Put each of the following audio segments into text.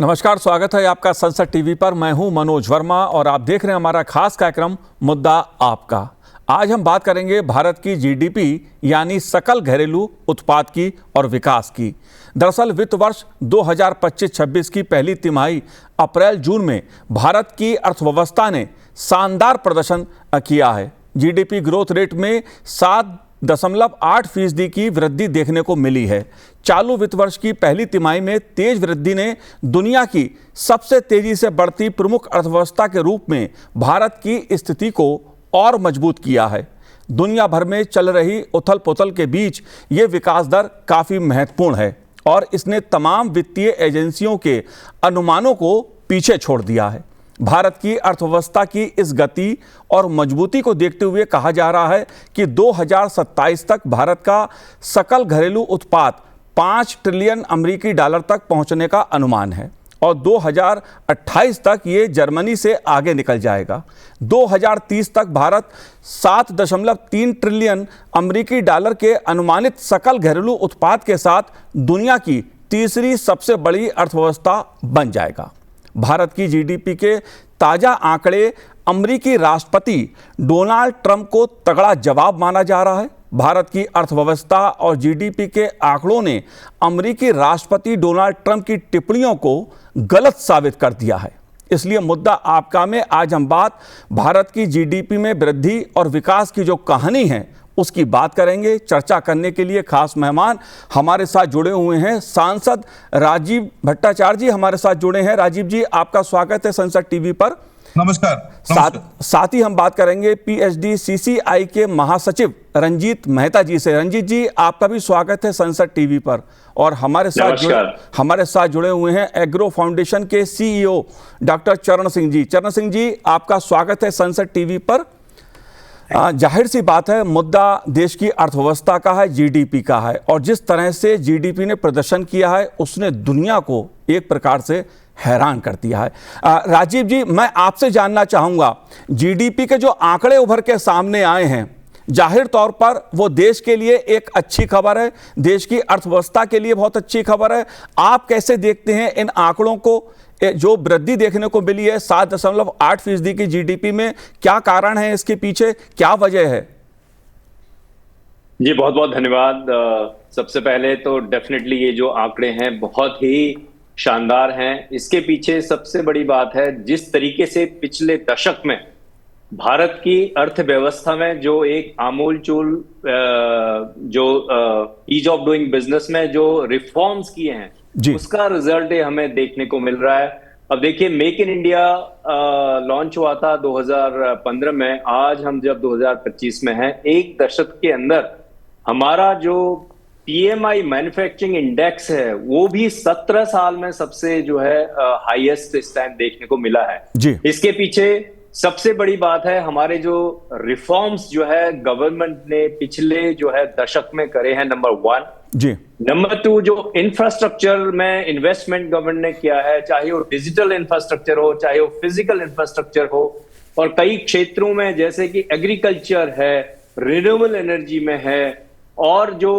नमस्कार, स्वागत है आपका संसद टीवी पर। मैं हूं मनोज वर्मा और आप देख रहे हैं हमारा खास कार्यक्रम मुद्दा आपका। आज हम बात करेंगे भारत की जीडीपी यानी सकल घरेलू उत्पाद की और विकास की। दरअसल वित्त वर्ष 2025-26 की पहली तिमाही अप्रैल-जून में भारत की अर्थव्यवस्था ने शानदार प्रदर्शन किया है। जीडीपी ग्रोथ रेट में 7.8% की वृद्धि देखने को मिली है। चालू वित्त वर्ष की पहली तिमाही में तेज वृद्धि ने दुनिया की सबसे तेजी से बढ़ती प्रमुख अर्थव्यवस्था के रूप में भारत की स्थिति को और मजबूत किया है। दुनिया भर में चल रही उथल पुथल के बीच ये विकास दर काफ़ी महत्वपूर्ण है और इसने तमाम वित्तीय एजेंसियों के अनुमानों को पीछे छोड़ दिया है। भारत की अर्थव्यवस्था की इस गति और मजबूती को देखते हुए कहा जा रहा है कि 2027 तक भारत का सकल घरेलू उत्पाद 5 ट्रिलियन अमेरिकी डॉलर तक पहुंचने का अनुमान है और 2028 तक ये जर्मनी से आगे निकल जाएगा। 2030 तक भारत 7.3 ट्रिलियन अमेरिकी डॉलर के अनुमानित सकल घरेलू उत्पाद के साथ दुनिया की तीसरी सबसे बड़ी अर्थव्यवस्था बन जाएगा। भारत की जीडीपी के ताजा आंकड़े अमेरिकी राष्ट्रपति डोनाल्ड ट्रंप को तगड़ा जवाब माना जा रहा है। भारत की अर्थव्यवस्था और जीडीपी के आंकड़ों ने अमेरिकी राष्ट्रपति डोनाल्ड ट्रंप की टिप्पणियों को गलत साबित कर दिया है। इसलिए मुद्दा आपका में आज हम बात भारत की जीडीपी में वृद्धि और विकास की जो कहानी है उसकी बात करेंगे। चर्चा करने के लिए खास मेहमान हमारे साथ जुड़े हुए हैं। सांसद राजीव भट्टाचार्य जी हमारे साथ जुड़े हैं। राजीव जी, आपका स्वागत है संसद टीवी पर। नमस्कार। साथ ही हम बात करेंगे पीएचडी सीसीआई के महासचिव रंजीत मेहता जी से। रंजीत जी, आपका भी स्वागत है संसद टीवी पर। और हमारे साथ जुड़े हुए हैं एग्रो फाउंडेशन के सीईओ डॉक्टर चरण सिंह जी। चरण सिंह जी, आपका स्वागत है संसद टीवी पर। जाहिर सी बात है, मुद्दा देश की अर्थव्यवस्था का है, जीडीपी का है और जिस तरह से जीडीपी ने प्रदर्शन किया है उसने दुनिया को एक प्रकार से हैरान कर दिया है। राजीव जी, मैं आपसे जानना चाहूँगा, जीडीपी के जो आंकड़े उभर के सामने आए हैं, जाहिर तौर पर वो देश के लिए एक अच्छी खबर है, देश की अर्थव्यवस्था के लिए बहुत अच्छी खबर है। आप कैसे देखते हैं इन आंकड़ों को? जो वृद्धि देखने को मिली है 7.8% की जीडीपी में, क्या कारण है इसके पीछे, क्या वजह है? जी बहुत बहुत धन्यवाद। सबसे पहले तो डेफिनेटली ये जो आंकड़े हैं बहुत ही शानदार हैं। इसके पीछे सबसे बड़ी बात है जिस तरीके से पिछले दशक में भारत की अर्थव्यवस्था में जो एक आमूलचूल जो ईज ऑफ डूइंग बिजनेस में जो रिफॉर्म्स किए हैं उसका रिजल्ट हमें देखने को मिल रहा है। अब देखिए, मेक इन इंडिया लॉन्च हुआ था 2015 में, आज हम जब 2025 में हैं, एक दशक के अंदर हमारा जो पीएमआई मैन्युफैक्चरिंग इंडेक्स है वो भी 17 साल में सबसे जो है हाईएस्ट इस टाइम देखने को मिला है जी। इसके पीछे सबसे बड़ी बात है हमारे जो रिफॉर्म्स जो है गवर्नमेंट ने पिछले जो है दशक में करे हैं, नंबर 1 जी। नंबर 2, जो इंफ्रास्ट्रक्चर में इन्वेस्टमेंट गवर्नमेंट ने किया है, चाहे वो डिजिटल इंफ्रास्ट्रक्चर हो, चाहे वो फिजिकल इंफ्रास्ट्रक्चर हो, और कई क्षेत्रों में जैसे कि एग्रीकल्चर है, रिन्यूएबल एनर्जी में है, और जो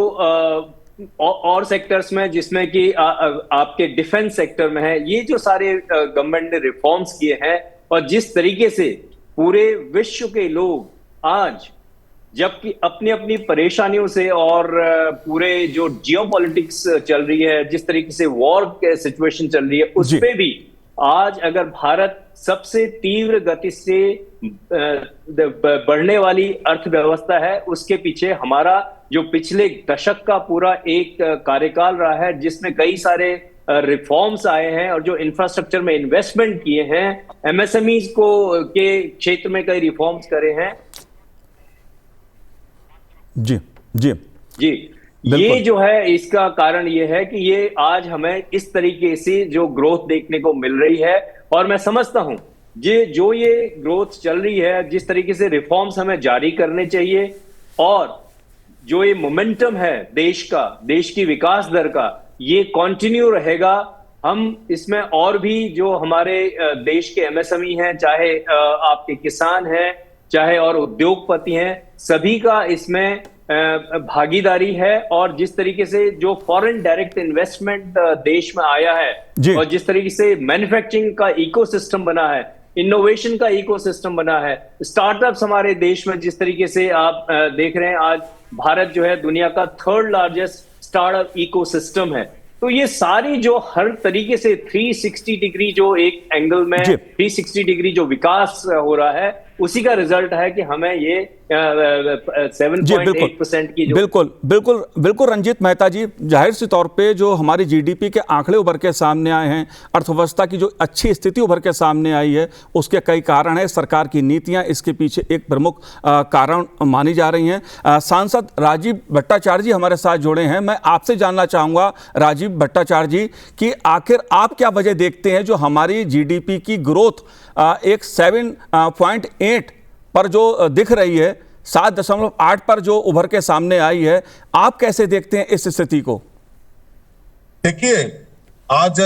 और सेक्टर्स में जिसमें कि आपके डिफेंस सेक्टर में है, ये जो सारे गवर्नमेंट ने रिफॉर्म्स किए हैं और जिस तरीके से पूरे विश्व के लोग आज जबकि अपनी अपनी परेशानियों से और पूरे जो जियोपॉलिटिक्स चल रही है, जिस तरीके से वॉर के सिचुएशन चल रही है, उस पे भी आज अगर भारत सबसे तीव्र गति से बढ़ने वाली अर्थव्यवस्था है, उसके पीछे हमारा जो पिछले दशक का पूरा एक कार्यकाल रहा है जिसमें कई सारे रिफॉर्म्स आए हैं और जो इंफ्रास्ट्रक्चर में इन्वेस्टमेंट किए हैं, एमएसएमईज को के क्षेत्र में कई रिफॉर्म्स करे हैं जी जी जी। ये जो है इसका कारण ये है कि ये आज हमें इस तरीके से जो ग्रोथ देखने को मिल रही है, और मैं समझता हूं जो ये ग्रोथ चल रही है, जिस तरीके से रिफॉर्म्स हमें जारी करने चाहिए और जो ये मोमेंटम है देश का, देश की विकास दर का, ये कंटिन्यू रहेगा। हम इसमें और भी जो हमारे देश के एमएसएमई हैं, चाहे आपके किसान हैं, चाहे और उद्योगपति हैं, सभी का इसमें भागीदारी है और जिस तरीके से जो फॉरेन डायरेक्ट इन्वेस्टमेंट देश में आया है और जिस तरीके से मैन्युफैक्चरिंग का इकोसिस्टम बना है, इनोवेशन का इकोसिस्टम बना है, स्टार्टअप्स हमारे देश में जिस तरीके से आप देख रहे हैं, आज भारत जो है दुनिया का 3rd लार्जेस्ट स्टार्टअप इकोसिस्टम है। तो ये सारी जो हर तरीके से 360 डिग्री जो एक एंगल में 360 डिग्री जो विकास हो रहा है, उसी का रिजल्ट है कि हमें ये 7.8% की जो बिल्कुल रंजीत मेहता जी, जाहिर सी तौर पे जो हमारी जीडीपी के आंकड़े उभर के सामने आए हैं, अर्थव्यवस्था की जो अच्छी स्थिति उभर के सामने आई है, उसके कई कारण हैं। सरकार की नीतियां इसके पीछे एक प्रमुख कारण मानी जा रही हैं। सांसद राजीव भट्टाचार्य जी हमारे साथ जुड़े हैं। मैं आपसे जानना चाहूँगा राजीव भट्टाचार्य जी कि आखिर आप क्या वजह देखते हैं जो हमारी जीडीपी की ग्रोथ एक 7.8 पर जो दिख रही है, 7.8 पर जो उभर के सामने आई है, आप कैसे देखते हैं इस स्थिति को? देखिए, आज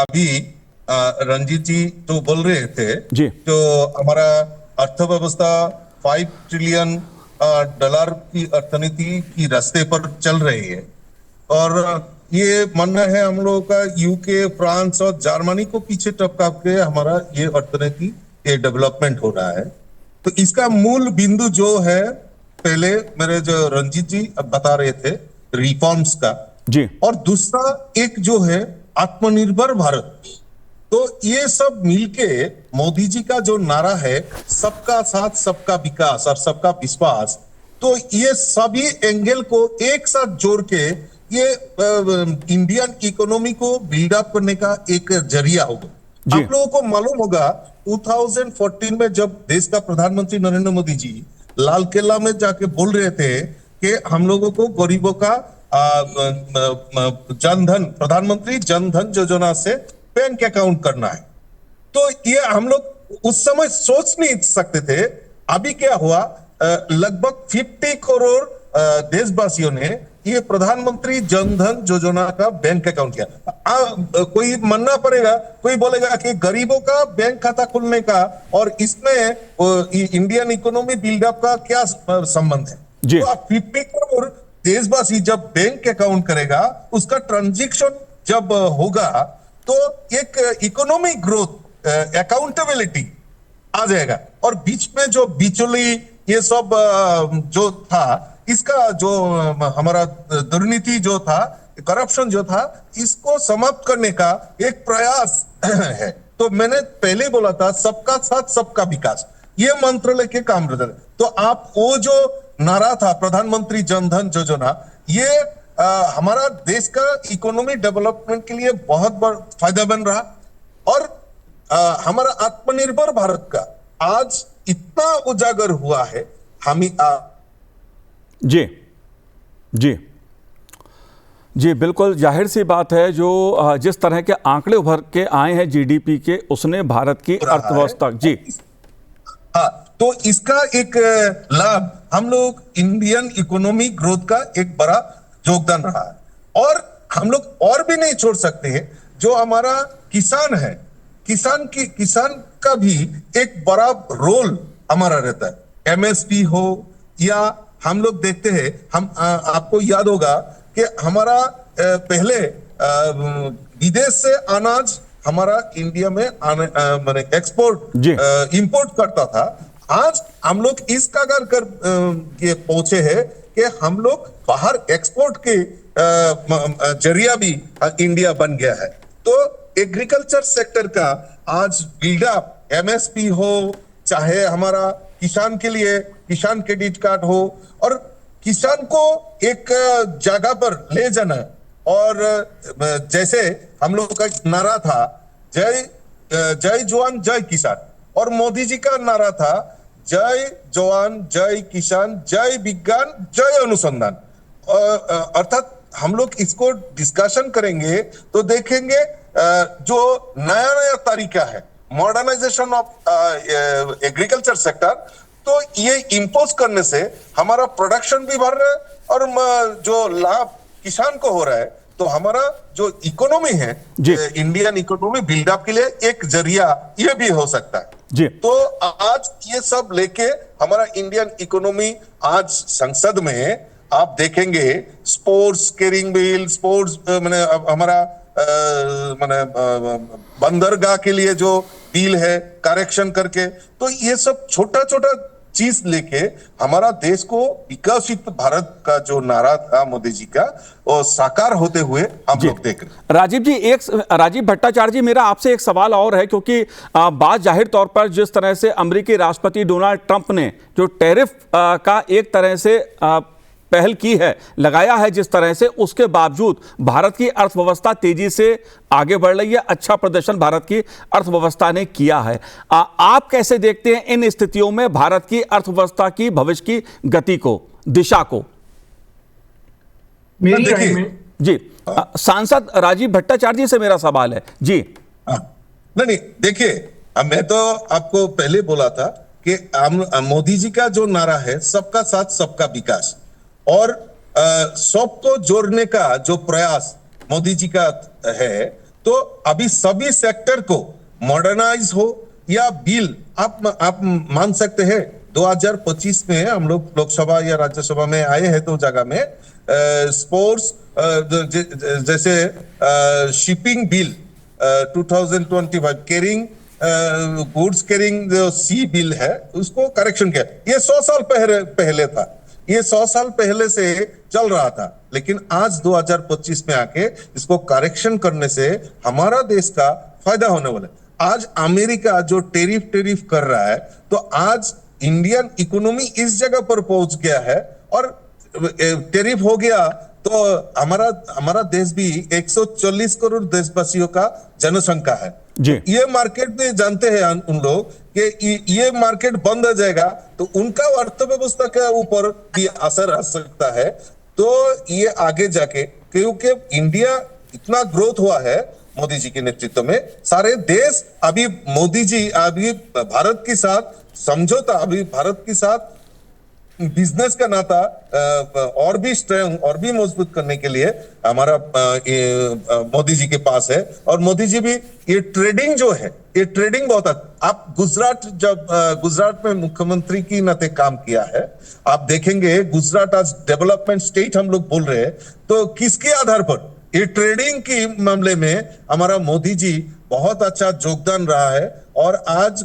अभी रंजीत जी तो बोल रहे थे जी, तो हमारा अर्थव्यवस्था 5 ट्रिलियन डॉलर की अर्थनीति की रास्ते पर चल रही है और ये मानना है हम लोगों का यूके, फ्रांस और जर्मनी को पीछे टपका के हमारा ये अर्थनीति ये डेवलपमेंट हो रहा है। तो इसका मूल बिंदु जो है, पहले मेरे जो रंजीत जी बता रहे थे रिफॉर्म्स का जी, और दूसरा एक जो है आत्मनिर्भर भारत। तो ये सब मिलके मोदी जी का जो नारा है सबका साथ सबका विकास और सबका विश्वास, तो ये सभी एंगल को एक साथ जोड़ के ये इंडियन इकोनॉमी को बिल्डअप करने का एक जरिया होगा। आप लोगों को मालूम होगा 2014 में जब देश का प्रधानमंत्री नरेंद्र मोदी जी लाल किला में जाके बोल रहे थे कि हम लोगों को गरीबों का जनधन, प्रधानमंत्री जनधन योजना से बैंक अकाउंट करना है, तो ये हम लोग उस समय सोच नहीं सकते थे। अभी क्या हुआ, लगभग 50 करोड़ देशवासियों ने ये प्रधानमंत्री जनधन योजना का बैंक अकाउंट किया। कोई मानना पड़ेगा, कोई बोलेगा कि गरीबों का बैंक खाता खुलने का और इसमें इंडियन इकोनॉमी बिल्डअप का क्या संबंध है? तो आप 50 करोड़ देशवासी जब बैंक अकाउंट करेगा, उसका ट्रांजैक्शन जब होगा तो एक इकोनॉमिक ग्रोथ, अकाउंटेबिलिटी आ जाएगा। और बीच में जो बिचौली ये सब जो था, इसका जो हमारा दुर्नीति जो था, करप्शन जो था, इसको समाप्त करने का एक प्रयास है। तो मैंने पहले बोला था सबका साथ सबका विकास, ये मंत्र लेके काम करते। तो आप वो जो नारा था प्रधानमंत्री जनधन योजना, ये हमारा देश का इकोनॉमी डेवलपमेंट के लिए बहुत बड़ा फायदा बन रहा। और हमारा आत्मनिर्भर भारत का आज इतना उजागर हुआ है। हम जी जी जी, बिल्कुल जाहिर सी बात है, जो जिस तरह के आंकड़े उभर के आए हैं जीडीपी के, उसने भारत की अर्थव्यवस्था जी, हाँ, तो इसका एक लाभ हम लोग इंडियन इकोनॉमी ग्रोथ का एक बड़ा योगदान रहा है। और हम लोग और भी नहीं छोड़ सकते हैं, जो हमारा किसान है, किसान का भी एक बड़ा रोल हमारा रहता है। एमएसपी हो या हम लोग देखते हैं, हम आपको याद होगा कि हमारा पहले विदेश से अनाज हमारा इंडिया में माने एक्सपोर्ट इंपोर्ट करता था। आज हम लोग इस कगार कर के पहुंचे हैं कि हम लोग बाहर एक्सपोर्ट के जरिया भी इंडिया बन गया है। तो एग्रीकल्चर सेक्टर का आज बिल्डअप, एमएसपी हो, चाहे हमारा किसान के लिए किसान क्रेडिट कार्ड हो, और किसान को एक जगह पर ले जाना। और जैसे हम लोग का नारा था जय जवान जय किसान, और मोदी जी का नारा था जय जवान जय किसान जय विज्ञान जय अनुसंधान। अर्थात हम लोग इसको डिस्कशन करेंगे तो देखेंगे जो नया नया तरीका है मॉडर्नाइजेशन ऑफ एग्रीकल्चर सेक्टर, तो ये इंपोज करने से हमारा प्रोडक्शन भी बढ़ रहा है और जो लाभ किसान को हो रहा है, तो हमारा जो इकोनॉमी है, इंडियन इकोनॉमी बिल्डअप के लिए एक जरिया ये भी हो सकता है। जी। तो आज ये सब लेके हमारा इंडियन इकोनॉमी आज संसद में आप देखेंगे स्पोर्ट्स केरिंग बिल, स्पोर्ट्स मैंने हमारा मैंने बंदरगाह के लिए जो बिल है करेक्शन करके, तो ये सब छोटा छोटा चीज लेके हमारा देश को विकसित भारत का जो नारा था मोदी जी का, वो साकार होते हुए हम लोग देख रहे हैं। राजीव भट्टाचार्य जी, मेरा आपसे एक सवाल और है, क्योंकि बात जाहिर तौर पर जिस तरह से अमेरिकी राष्ट्रपति डोनाल्ड ट्रंप ने जो टैरिफ का एक तरह से पहल की है, लगाया है जिस तरह से, उसके बावजूद भारत की अर्थव्यवस्था तेजी से आगे बढ़ रही है, अच्छा प्रदर्शन भारत की अर्थव्यवस्था ने किया है। आप कैसे देखते हैं इन स्थितियों में भारत की अर्थव्यवस्था की भविष्य की गति को, दिशा को? मेरी राय में जी, सांसद राजीव भट्टाचार्य जी से मेरा सवाल है जी। नहीं, देखिए, मैं तो आपको पहले बोला था कि मोदी जी का जो नारा है सबका साथ सबका विकास, और सबको जोड़ने का जो प्रयास मोदी जी का है, तो अभी सभी सेक्टर को मॉडर्नाइज हो या बिल आप मान सकते हैं 2025 में हम लोग लोकसभा या राज्यसभा में आए हैं तो जगह में स्पोर्ट्स जैसे shipping bill 2025 carrying goods carrying जो सी बिल है उसको करेक्शन किया। ये 100 साल पहले था, ये 100 साल पहले से चल रहा था, लेकिन आज 2025 में आके इसको करेक्शन करने से हमारा देश का फायदा होने वाला है। आज अमेरिका जो टेरिफ कर रहा है, तो आज इंडियन इकोनॉमी इस जगह पर पहुंच गया है, और टेरिफ हो गया तो हमारा देश भी 140 करोड़ देशवासियों का जनसंख्या है जी। ये मार्केट में जानते हैं उन लोग कि ये मार्केट बंद हो जाएगा तो उनका अर्थव्यवस्था के ऊपर भी असर आ सकता है। तो ये आगे जाके, क्योंकि इंडिया इतना ग्रोथ हुआ है मोदी जी के नेतृत्व में, सारे देश अभी मोदी जी अभी भारत के साथ समझौता, अभी भारत के साथ बिजनेस का नाता और भी स्ट्रॉन्ग और भी मजबूत करने के लिए हमारा मोदी जी के पास है। और मोदी जी भी ये ट्रेडिंग जो है, ये ट्रेडिंग बहुत, आप गुजरात में मुख्यमंत्री की नाते काम किया है, आप देखेंगे गुजरात आज डेवलपमेंट स्टेट हम लोग बोल रहे हैं, तो किसके आधार पर? ये ट्रेडिंग के मामले में हमारा मोदी जी बहुत अच्छा योगदान रहा है, और आज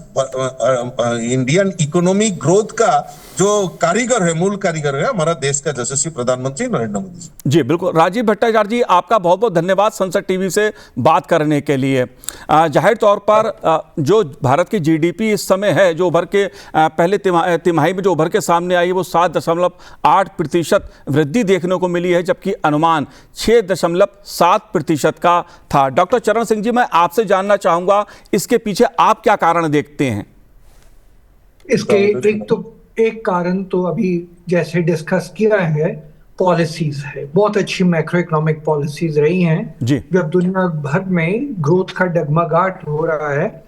इंडियन इकोनॉमी ग्रोथ का जो कारीगर है, मूल कारीगर है हमारा देश का यशस्वी प्रधानमंत्री नरेंद्र मोदी जी। जी बिल्कुल। राजीव भट्टाचार्य जी, आपका बहुत बहुत धन्यवाद संसद टीवी से बात करने के लिए। जाहिर तौर पर जो भारत की जीडीपी इस समय है, जो उभर के पहले तिमाही में जो उभर के सामने आई है, वो 7.8% वृद्धि देखने को मिली है, जबकि अनुमान 6.7% का था। डॉक्टर चरण सिंह जी, मैं आपसे जानना चाहूंगा इसके पीछे आप क्या कारण देखते हैं? इसके एक कारण तो अभी जैसे डिस्कस किया है, पॉलिसीज है। बहुत अच्छी मैक्रो इकोनॉमिक पॉलिसीज रही हैं जी। जब दुनिया भर में ग्रोथ का डगमगाट हो रहा है,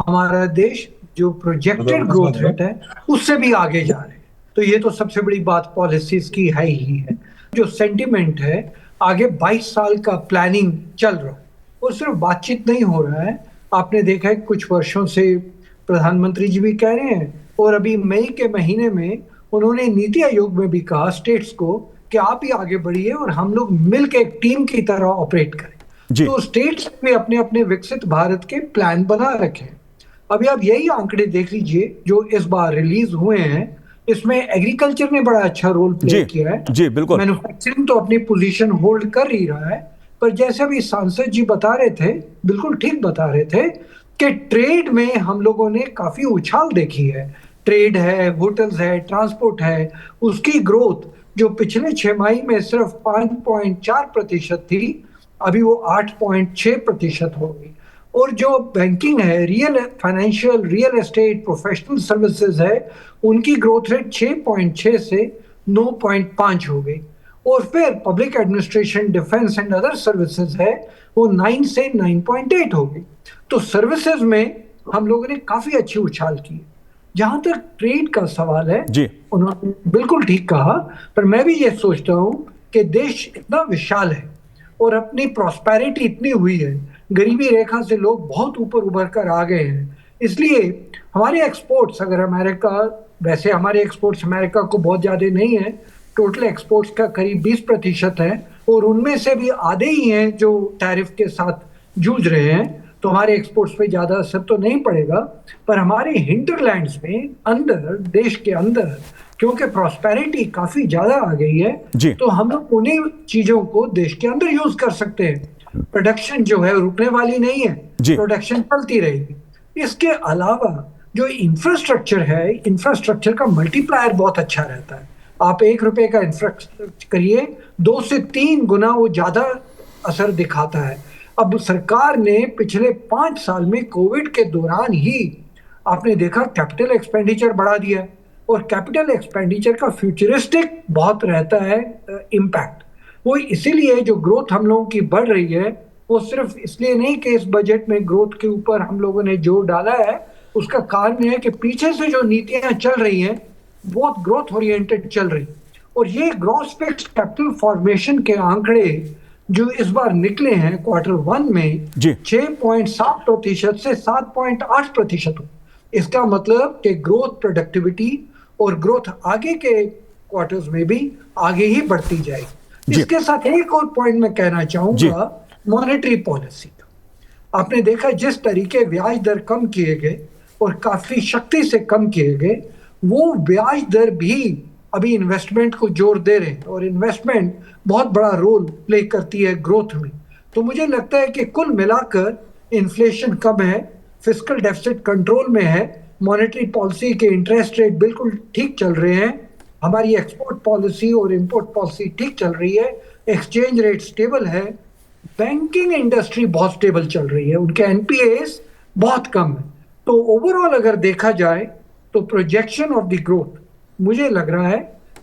हमारा देश जो प्रोजेक्टेड ग्रोथ रेट है उससे भी आगे जा रहे हैं। तो ये तो सबसे बड़ी बात पॉलिसीज की है ही है। जो सेंटिमेंट है, आगे 22 साल का प्लानिंग चल रहा है, और सिर्फ बातचीत नहीं हो रहा है। आपने देखा है कुछ वर्षों से प्रधानमंत्री जी भी कह रहे हैं, और अभी मई के महीने में उन्होंने नीति आयोग में भी कहा स्टेट्स को कि आप ही आगे बढ़िए और हम लोग मिलकर एक टीम की तरह ऑपरेट करें। तो स्टेट्स भी अपने अपने विकसित भारत के प्लान बना रखे हैं। अभी आप यही आंकड़े देख लीजिए जो इस बार रिलीज हुए हैं, इसमें एग्रीकल्चर ने बड़ा अच्छा रोल प्ले किया है। जी बिल्कुल। मैन्युफैक्चरिंग तो अपनी पोजीशन होल्ड कर ही रहा है, पर जैसे अभी सांसद जी बता रहे थे, बिल्कुल ठीक बता रहे थे कि ट्रेड में हम लोगों ने काफी उछाल देखी है। ट्रेड है, होटल्स है, ट्रांसपोर्ट है, उसकी ग्रोथ जो पिछले 6 माह में सिर्फ 5.4% थी, अभी वो 8.6% हो गई। और जो बैंकिंग है, financial, real estate, professional services है, उनकी ग्रोथ रेट 6.6 से 9.5 हो गई। और फिर public administration, defence and other services है, वो 9 से 9.8 हो गई। तो सर्विसेज में हम लोगों ने काफी अच्छी उछाल की। जहां तक ट्रेड का सवाल है, उन्होंने बिल्कुल ठीक कहा, पर मैं भी ये सोचता हूं कि देश इतना विशाल है और अपनी प्रॉस्पेरिटी इतनी हुई है, गरीबी रेखा से लोग बहुत ऊपर उभर कर आ गए हैं, इसलिए हमारे एक्सपोर्ट्स, अगर अमेरिका, वैसे हमारे एक्सपोर्ट्स अमेरिका को बहुत ज़्यादा नहीं है, टोटल एक्सपोर्ट्स का करीब 20% है, और उनमें से भी आधे ही हैं जो टैरिफ के साथ जूझ रहे हैं, तो हमारे एक्सपोर्ट्स पे ज़्यादा असर तो नहीं पड़ेगा। पर हमारे हिंटरलैंड्स में अंदर, देश के अंदर, क्योंकि प्रॉस्पेरिटी काफ़ी ज़्यादा आ गई है, तो हम लोग उन्हीं चीज़ों को देश के अंदर यूज़ कर सकते हैं। प्रोडक्शन जो है रुकने वाली नहीं है, प्रोडक्शन चलती रहेगी। इसके अलावा जो इंफ्रास्ट्रक्चर है, इंफ्रास्ट्रक्चर का मल्टीप्लायर बहुत अच्छा रहता है। आप ₹1 का इंफ्रास्ट्रक्चर करिए, 2 से 3 गुना वो ज़्यादा असर दिखाता है। अब सरकार ने पिछले 5 साल में कोविड के दौरान ही आपने देखा कैपिटल एक्सपेंडिचर बढ़ा दिया है, और कैपिटल एक्सपेंडिचर का फ्यूचरिस्टिक बहुत रहता है इम्पैक्ट। वो इसीलिए जो ग्रोथ हम लोगों की बढ़ रही है, वो सिर्फ इसलिए नहीं कि इस बजट में ग्रोथ के ऊपर हम लोगों ने जोर डाला है, उसका कारण है कि पीछे से जो नीतियां चल रही हैं बहुत ग्रोथ ओरिएंटेड चल रही। और ये ग्रॉस फिक्स्ड कैपिटल फॉर्मेशन के आंकड़े जो इस बार निकले हैं Q1 में 6.7% से 7.8%, इसका मतलब कि ग्रोथ, प्रोडक्टिविटी और ग्रोथ आगे के क्वार्टर्स में भी आगे ही बढ़ती जाएगी। इसके साथ एक और पॉइंट मैं कहना चाहूंगा, मॉनेटरी पॉलिसी का। आपने देखा जिस तरीके ब्याज दर कम किए गए और काफी शक्ति से कम किए गए, वो ब्याज दर भी अभी इन्वेस्टमेंट को जोर दे रहे हैं, और इन्वेस्टमेंट बहुत बड़ा रोल प्ले करती है ग्रोथ में। तो मुझे लगता है कि कुल मिलाकर इन्फ्लेशन कम है, फिस्कल डेफिसिट कंट्रोल में है, मॉनेटरी पॉलिसी के इंटरेस्ट रेट बिल्कुल ठीक चल रहे हैं, हमारी एक्सपोर्ट पॉलिसी और इंपोर्ट पॉलिसी ठीक चल रही है, एक्सचेंज रेट स्टेबल है, बैंकिंग इंडस्ट्री बहुत स्टेबल चल रही है, उनके एनपीएस बहुत कम है। तो ओवरऑल अगर देखा जाए तो प्रोजेक्शन ऑफ द ग्रोथ मुझे लग रहा है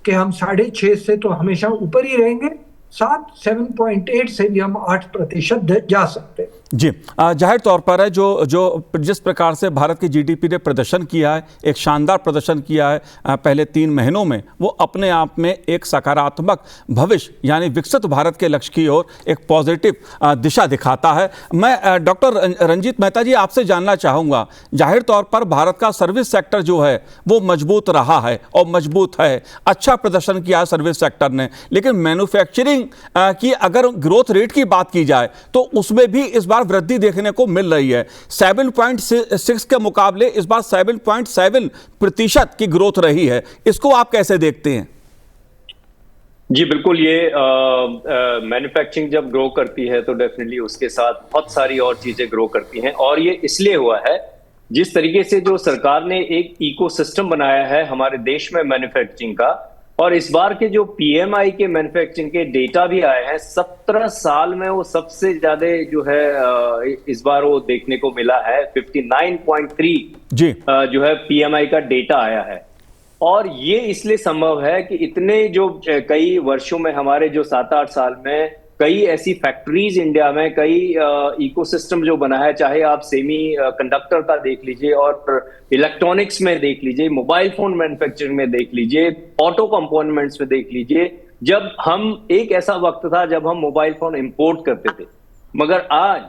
कि हम 6.5 से तो हमेशा ऊपर ही रहेंगे, 7.8 से भी हम 8% जा सकते हैं। जी, जाहिर तौर पर है जो जिस प्रकार से भारत की जीडीपी ने प्रदर्शन किया है, एक शानदार प्रदर्शन किया है पहले 3 महीनों में, वो अपने आप में एक सकारात्मक भविष्य यानी विकसित भारत के लक्ष्य की ओर एक पॉजिटिव दिशा दिखाता है। मैं डॉक्टर रंजीत मेहता जी आपसे जानना चाहूँगा, जाहिर तौर पर भारत का सर्विस सेक्टर जो है वो मजबूत रहा है और मजबूत है, अच्छा प्रदर्शन किया है सर्विस सेक्टर ने, लेकिन मैन्युफैक्चरिंग की अगर ग्रोथ रेट की बात की जाए तो उसमें भी इस बार वृद्धि देखने को मिल रही है। 7.6 के मुकाबले इस बार 7.7% की ग्रोथ रही है। इसको आप कैसे देखते हैं? जी बिल्कुल, ये मैन्युफैक्चरिंग जब ग्रो करती है तो डेफिनेटली उसके साथ बहुत सारी और चीजें ग्रो करती हैं, और ये इसलिए हुआ है जिस तरीके से जो सरकार ने एक इकोसिस्टम बनाया है हमारे देश में मैन्युफैक्चरिंग का। और इस बार के जो पीएमआई के मैन्युफैक्चरिंग के डेटा भी आए हैं, 17 साल में वो सबसे ज्यादा जो है इस बार वो देखने को मिला है, 59.3 जो है पीएमआई का डेटा आया है। और ये इसलिए संभव है कि इतने जो कई वर्षों में हमारे जो 7-8 साल में कई ऐसी फैक्ट्रीज इंडिया में, कई इकोसिस्टम जो बना है, चाहे आप सेमी कंडक्टर का देख लीजिए और इलेक्ट्रॉनिक्स में देख लीजिए, मोबाइल फोन मैन्युफैक्चरिंग में देख लीजिए, ऑटो कंपोनेंट्स में देख लीजिए। जब हम एक ऐसा वक्त था जब हम मोबाइल फोन इंपोर्ट करते थे, मगर आज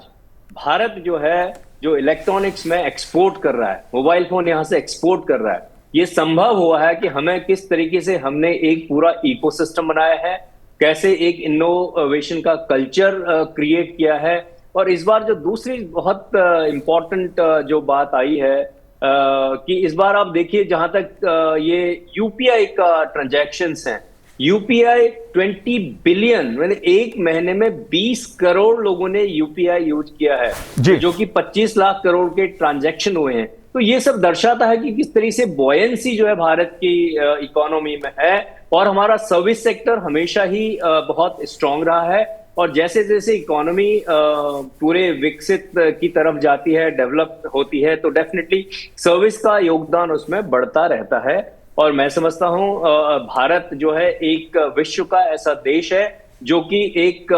भारत जो है जो इलेक्ट्रॉनिक्स में एक्सपोर्ट कर रहा है, मोबाइल फोन यहां से एक्सपोर्ट कर रहा है। ये संभव हुआ है कि हमें किस तरीके से हमने एक पूरा इकोसिस्टम बनाया है, कैसे एक इनोवेशन का कल्चर क्रिएट किया है। और इस बार जो दूसरी बहुत इंपॉर्टेंट जो बात आई है कि इस बार आप देखिए जहां तक ये यूपीआई का ट्रांजैक्शंस हैं, यूपीआई 20 बिलियन, मैंने एक महीने में 20 करोड़ लोगों ने यूपीआई यूज किया है, जो कि 25 लाख करोड़ के ट्रांजैक्शन हुए हैं। तो ये सब दर्शाता है कि किस तरह से बॉयंसी जो है भारत की इकोनॉमी में है, और हमारा सर्विस सेक्टर हमेशा ही बहुत स्ट्रांग रहा है। और जैसे जैसे इकोनॉमी पूरे विकसित की तरफ जाती है, डेवलप होती है, तो डेफिनेटली सर्विस का योगदान उसमें बढ़ता रहता है। और मैं समझता हूं भारत जो है एक विश्व का ऐसा देश है जो कि एक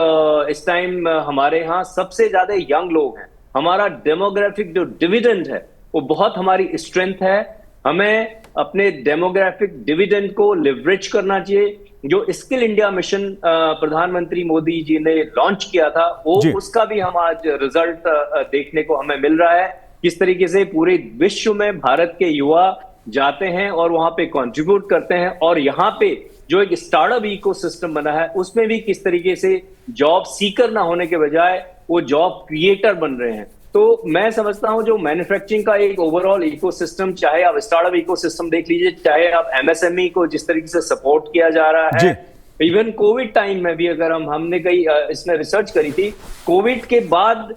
इस टाइम हमारे यहाँ सबसे ज्यादा यंग लोग हैं। हमारा डेमोग्राफिक जो डिविडेंड है वो बहुत हमारी स्ट्रेंथ है। हमें अपने डेमोग्राफिक डिविडेंड को लिवरेज करना चाहिए। जो स्किल इंडिया मिशन प्रधानमंत्री मोदी जी ने लॉन्च किया था, वो उसका भी हम आज रिजल्ट देखने को हमें मिल रहा है। किस तरीके से पूरे विश्व में भारत के युवा जाते हैं और वहां पे कंट्रीब्यूट करते हैं, और यहाँ पे जो एक स्टार्टअप इकोसिस्टम बना है उसमें भी किस तरीके से जॉब सीकर ना होने के बजाय वो जॉब क्रिएटर बन रहे हैं। तो मैं समझता हूं जो मैन्युफैक्चरिंग का एक ओवरऑल इकोसिस्टम, चाहे आप स्टार्टअप इकोसिस्टम देख लीजिए, चाहे आप एमएसएमई को जिस तरीके से सपोर्ट किया जा रहा है, इवन कोविड टाइम में भी अगर हमने कई इसमें रिसर्च करी थी, कोविड के बाद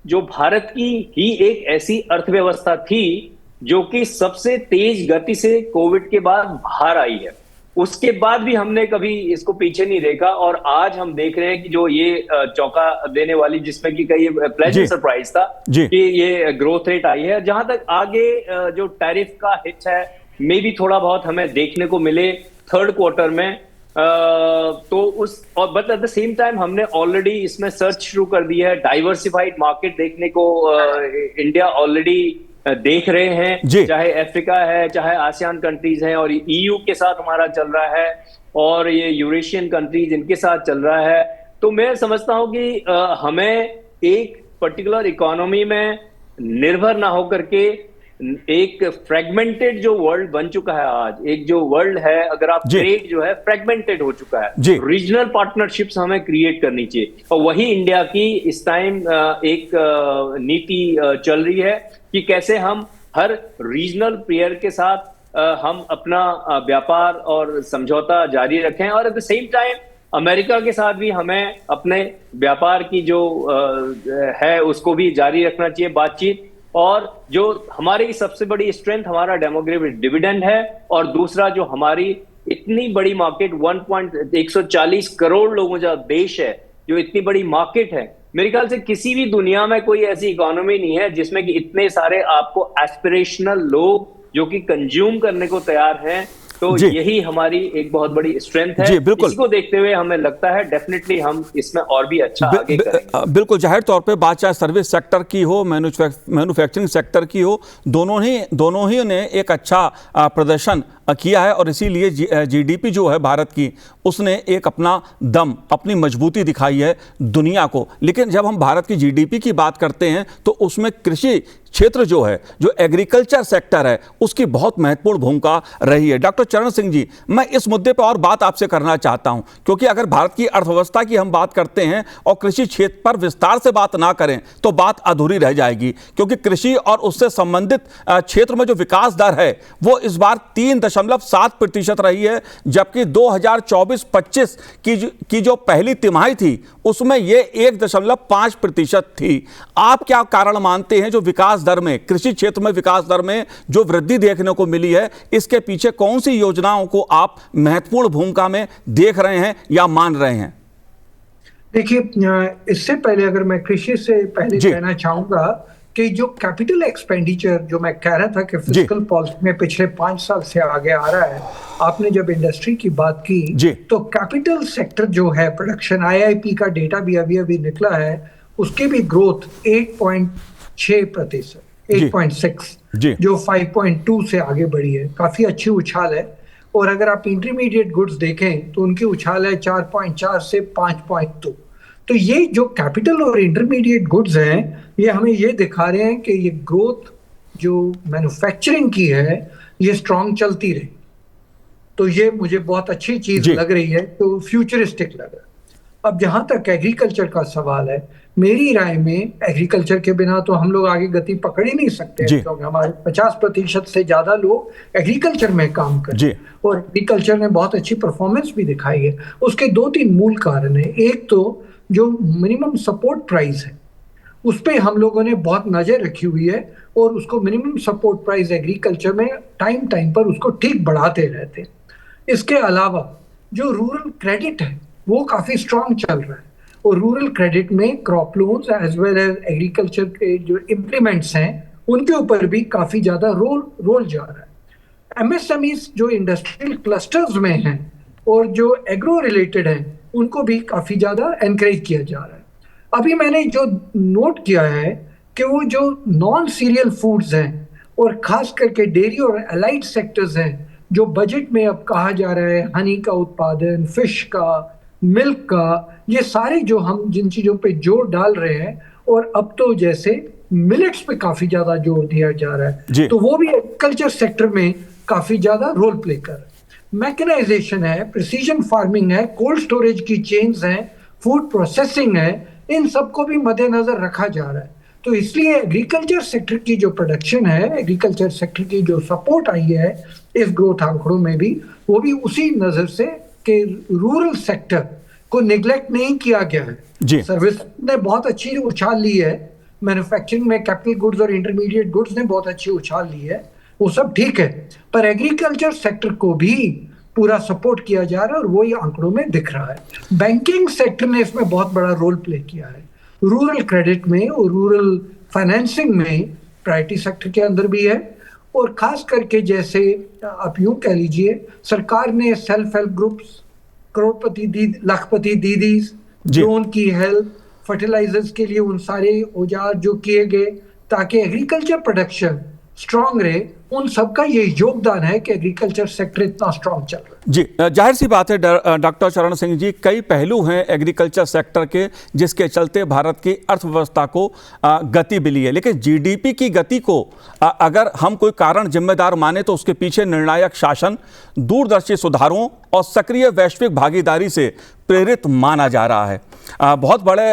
जो भारत की ही एक ऐसी अर्थव्यवस्था थी जो कि सबसे तेज गति से कोविड के बाद बाहर आई है, उसके बाद भी हमने कभी इसको पीछे नहीं देखा। और आज हम देख रहे हैं कि जो ये चौंका देने वाली, जिसमें कि कई प्लेजेंट सरप्राइज था कि ये ग्रोथ रेट आई है। जहां तक आगे जो टैरिफ का हिट है, मे भी थोड़ा बहुत हमें देखने को मिले थर्ड क्वार्टर में, तो उस और but at the same time हमने ऑलरेडी इसमें सर्च शुरू कर दिया है, डाइवर्सिफाइड मार्केट देखने को इंडिया ऑलरेडी देख रहे हैं, चाहे अफ्रीका है, चाहे आसियान कंट्रीज हैं, और ईयू के साथ हमारा चल रहा है, और ये यूरेशियन कंट्रीज इनके साथ चल रहा है। तो मैं समझता हूं कि हमें एक पर्टिकुलर इकोनॉमी में निर्भर ना होकर के एक फ्रेगमेंटेड जो वर्ल्ड बन चुका है आज, एक जो वर्ल्ड है, अगर आप ट्रेड जो है फ्रेगमेंटेड हो चुका है, रीजनल पार्टनरशिप्स हमें क्रिएट करनी चाहिए, और वही इंडिया की इस टाइम एक नीति चल रही है कि कैसे हम हर रीजनल प्लेयर के साथ हम अपना व्यापार और समझौता जारी रखें, और at the same time America के साथ भी हमें अपने व्यापार की जो है उसको भी जारी रखना चाहिए बातचीत। और जो हमारी सबसे बड़ी स्ट्रेंथ हमारा डेमोग्राफिक डिविडेंड है, और दूसरा जो हमारी इतनी बड़ी मार्केट 140 करोड़ लोगों का देश है, जो इतनी बड़ी मार्केट है, मेरे ख्याल से किसी भी दुनिया में कोई ऐसी इकोनॉमी नहीं है जिसमें कि इतने सारे आपको एस्पिरेशनल लोग जो कि कंज्यूम करने को तैयार हैं। तो यही हमारी एक बहुत बड़ी स्ट्रेंथ है। इसको देखते हुए हमें लगता है डेफिनेटली हम इसमें और भी अच्छा आगे करेंगे। बिल्कुल, जाहिर तौर पे बात चाहे सर्विस सेक्टर की हो, मैन्युफैक्चरिंग सेक्टर की हो, दोनों ही ने एक अच्छा प्रदर्शन किया है, और इसीलिए जीडीपी जो है भारत की, उसने एक अपना दम, अपनी मजबूती दिखाई है दुनिया को। लेकिन जब हम भारत की जीडीपी की बात करते हैं तो उसमें कृषि क्षेत्र जो है, जो एग्रीकल्चर सेक्टर है, उसकी बहुत महत्वपूर्ण भूमिका रही है। डॉक्टर चरण सिंह जी, मैं इस मुद्दे पर और बात आपसे करना चाहता हूं, क्योंकि अगर भारत की अर्थव्यवस्था की हम बात करते हैं और कृषि क्षेत्र पर विस्तार से बात ना करें तो बात अधूरी रह जाएगी, क्योंकि कृषि और उससे संबंधित क्षेत्र में जो विकास दर है वो इस बार 3.7% रही है, जबकि 2024-25 की जो पहली तिमाही थी उसमें ये 1.5% थी। आप क्या कारण मानते हैं जो विकास दर में, कृषि क्षेत्र में विकास दर में जो वृद्धि देखने को मिली है, इसके पीछे कौन सी योजनाओं को आप महत्वपूर्ण भूमिका में देख रहे हैं या मान रहे हैं? देखिए, इससे पहले अगर मैं कृषि से पहले कहना चाहूंगा कि जो कैपिटल एक्सपेंडिचर जो मैं कह रहा था कि फिस्कल पॉलिसी में पिछले 5 साल से आगे आ रहा है, आपने जब इंडस्ट्री की बात की तो कैपिटल सेक्टर जो है, प्रोडक्शन, आईआईपी का डेटा भी अभी निकला है, उसकी भी ग्रोथ 8.6%, 8.6 जो 5.2 से आगे बढ़ी है, काफी अच्छी उछाल है। और अगर आप इंटरमीडिएट गुड्स देखें तो उनकी उछाल है 4.4 से 5.2। तो ये जो कैपिटल और इंटरमीडिएट गुड्स हैं, ये हमें ये दिखा रहे हैं कि ये ग्रोथ जो मैन्युफैक्चरिंग की है ये स्ट्रांग चलती रही। तो ये मुझे बहुत अच्छी चीज लग रही है, तो फ्यूचरिस्टिक लग रहा है। अब जहां तक एग्रीकल्चर का सवाल है, मेरी राय में एग्रीकल्चर के बिना तो हम लोग आगे गति पकड़ ही नहीं सकते, क्योंकि हमारे 50% से ज्यादा लोग एग्रीकल्चर में काम करते हैं, और एग्रीकल्चर ने बहुत अच्छी परफॉर्मेंस भी दिखाई है। उसके 2-3 मूल कारण है। एक तो जो मिनिमम सपोर्ट प्राइस है उस पे हम लोगों ने बहुत नजर रखी हुई है, और उसको मिनिमम सपोर्ट प्राइस एग्रीकल्चर में टाइम पर उसको ठीक बढ़ाते रहते हैं। इसके अलावा जो रूरल क्रेडिट है वो काफी स्ट्रांग चल रहा है, और रूरल क्रेडिट में crop loans as well as agriculture के जो इम्प्लीमेंट्स हैं उनके ऊपर भी काफी ज्यादा रोल जा रहा है। एमएसएमईज जो इंडस्ट्रियल क्लस्टर्स में हैं और जो एग्रो रिलेटेड हैं उनको भी काफी ज्यादा एनकरेज किया जा रहा है। अभी मैंने जो नोट किया है कि वो जो नॉन सीरियल फूड्स हैं और खास करके डेयरी और एलाइड सेक्टर्स हैं, जो बजट में अब कहा जा रहा है हनी का उत्पादन, फिश का, मिल्क का, ये सारे जो हम जिन चीजों पे जोर डाल रहे हैं, और अब तो जैसे मिलेट्स पे काफी ज्यादा जोर दिया जा रहा जी। है, तो वो भी एग्रीकल्चर सेक्टर में काफी ज्यादा रोल प्ले कर रहा है। मैकेनाइजेशन है, प्रिसीजन फार्मिंग है, कोल्ड स्टोरेज की चेन्स हैं, फूड प्रोसेसिंग है, इन सबको भी मद्देनजर रखा जा रहा है। तो इसलिए एग्रीकल्चर सेक्टर की जो प्रोडक्शन है, एग्रीकल्चर सेक्टर की जो सपोर्ट आई है इस ग्रोथ आंकड़ों में भी, वो भी उसी नजर से कि रूरल सेक्टर को निगलेक्ट नहीं किया गया है। जी। सर्विस ने बहुत अच्छी उछाल ली है, मैन्युफैक्चरिंग में कैपिटल गुड्स और इंटरमीडिएट गुड्स ने बहुत अच्छी उछाल ली है, वो सब ठीक है, पर एग्रीकल्चर सेक्टर को भी पूरा सपोर्ट किया जा रहा है और वही आंकड़ों में दिख रहा है। बैंकिंग सेक्टर ने इसमें बहुत बड़ा रोल प्ले किया है, रूरल क्रेडिट में और रूरल फाइनेंसिंग में प्रायोरिटी सेक्टर के अंदर भी है। और खास करके जैसे आप यूं कह लीजिए, सरकार ने सेल्फ हेल्प ग्रुप्स, करोड़पति दीदी, लाखपति दीदीज, ड्रोन की हेल्प, फर्टिलाइजर्स के लिए उन सारे औजार जो किए गए ताकि एग्रीकल्चर प्रोडक्शन स्ट्रांग रहे, उन सबका ये योगदान है कि एग्रीकल्चर सेक्टर इतना स्ट्रांग चल रहा है। जी, जाहिर सी बात है डॉक्टर चरण सिंह जी, कई पहलू हैं एग्रीकल्चर सेक्टर के जिसके चलते भारत की अर्थव्यवस्था को गति मिली है, लेकिन जीडीपी की गति को अगर हम कोई कारण जिम्मेदार माने तो उसके पीछे निर्णायक शासन, दूरदर्शी सुधारों और सक्रिय वैश्विक भागीदारी से प्रेरित माना जा रहा है। बहुत बड़े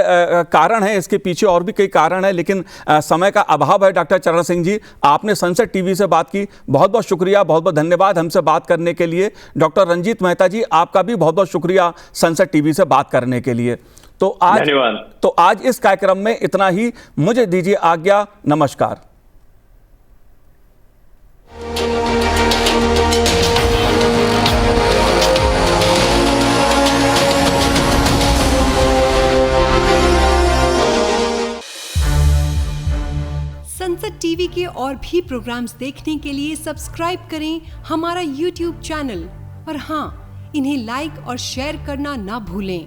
कारण हैं इसके पीछे, और भी कई कारण हैं, लेकिन समय का अभाव है। डॉक्टर चरण सिंह जी, आपने सनसेट टीवी से बात की, बहुत बहुत शुक्रिया, बहुत बहुत धन्यवाद हमसे बात करने के लिए। डॉक्टर रंजीत मेहता जी, आपका भी बहुत बहुत शुक्रिया सनसेट टीवी से बात करने के लिए। तो आज इस कार्यक्रम में इतना ही, मुझे दीजिए आज्ञा, नमस्कार। सनसेट टीवी के और भी प्रोग्राम्स देखने के लिए सब्सक्राइब करें हमारा YouTube चैनल और हाँ, इन्हें लाइक और शेयर करना ना भूलें।